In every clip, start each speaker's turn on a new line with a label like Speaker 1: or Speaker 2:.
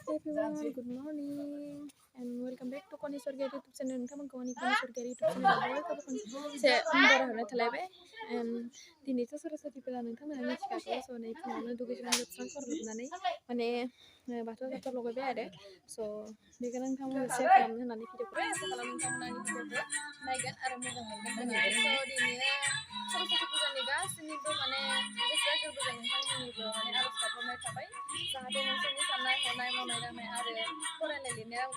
Speaker 1: Everyone, good morning and welcome back to Koni Surgeri YouTube channel. Nोंथांमोन Koni Surgeri YouTube channel से बर होनो थालायबाय and दिनैथ' सरस्वती फुजा नोंथांमोना मिथिखागौ स' नै फुङावनो दुगैस्रां लोबस्रां खर'लोबनानै माने बाथौ लगायबाय आरो स' बेखौनो नोंथांमोननो शेयार खालामनो होननानै भिडिअखौ आसा खालामो नोंथांमोना आंनि भिडिअखौ नायगोन आरो मोजां मोनगोन होननानै स' दिनै सरस्वती फुजानि गासैनिबो माने गोसोआ गोरबोजों नोंथांमोननिबो माने आर'ज गाबहरनाय थाबाय जाहाथे नोंसोरनि साननाय हनाय मावनाय दांनाय आरो फरायनाय लिरनायाव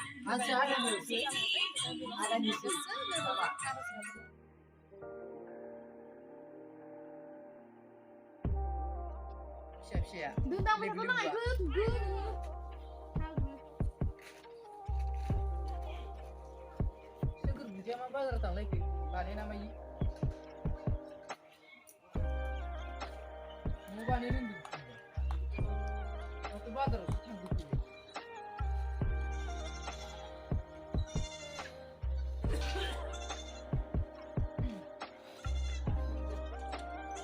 Speaker 2: Siap-siap.
Speaker 1: Bintang berapa naik ke tujuh?
Speaker 2: Syukur dia mah bazar tak lagi. Bani nama ini. Mau bani ini. Waktu bazar.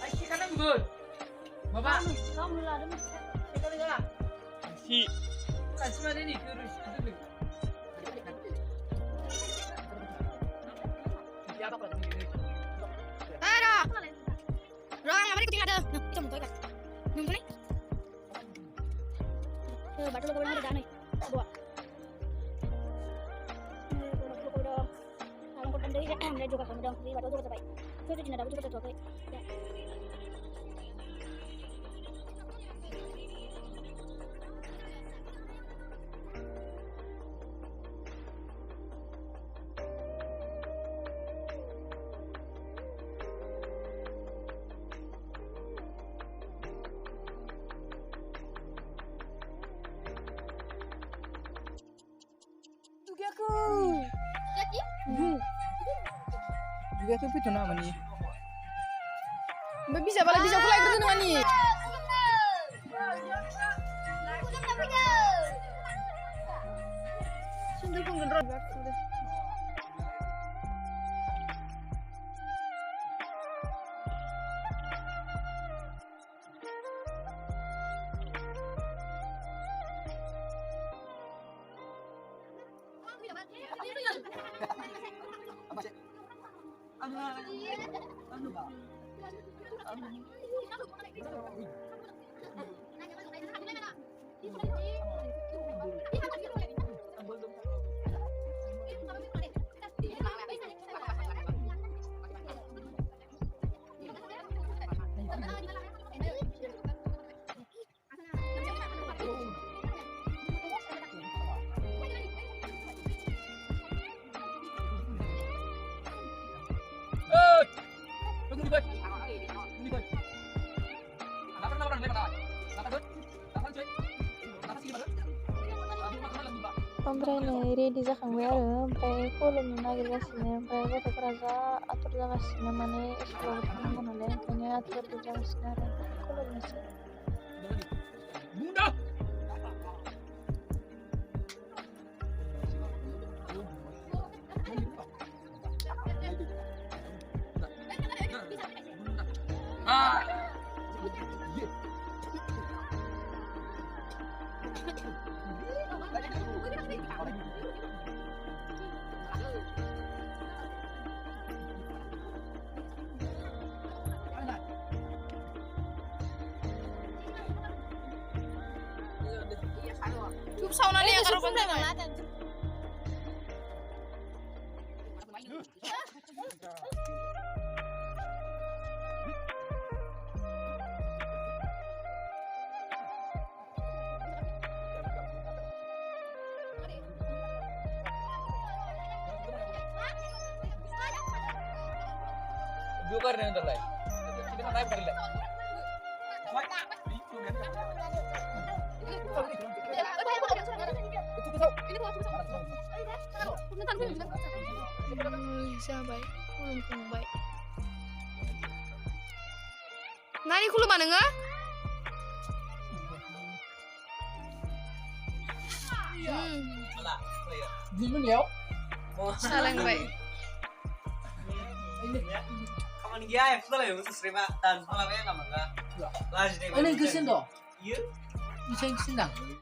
Speaker 2: Asyik kan ambul. Bapak,
Speaker 1: kamu lah ada macam.
Speaker 2: kita lihat.
Speaker 3: Si.
Speaker 2: Kasih mana ni kurus itu. Siapa kalau ini?
Speaker 4: Ada. Orang apa ni kucing ada? Nah, kita mau toilet. Nunggu ni. Batu lo kau nak dah ni. Dua. Kau dah. Kalau kau tanda ini, juga kamu dah. Ini batu tu kita baik. Tu tu jenis dah batu kita toilet.
Speaker 2: Juga tu itu nama ni.
Speaker 1: Bisa pula ikut dengan ni. Sundul pun gendrot. ओमफ्राय नै रेडि जाखांबाय आरो ओमफ्राय खुलुमनो नागिरगासिनो ओमफ्राय गथ'फोरा जा आथुर जागासिनो माने स्कुलाव थांनांगौ नालाय ओंखायनो आथुर जागासिनो आरो खुलुमनोसै Cukup saunanya yang karo penting
Speaker 2: Dua kali yang terlalu. Kita naik kali lah.
Speaker 1: Sahabat, kulum baik. Nani kulum mana nggak?
Speaker 2: Gimana ya?
Speaker 1: Salah baik.
Speaker 3: Kamu ni ya, sudah lah yang sesuai dan malam yang kamu enggak. Lagi ni.
Speaker 2: Ini kesin doh.
Speaker 3: Iya.
Speaker 2: Bisa kesin dah.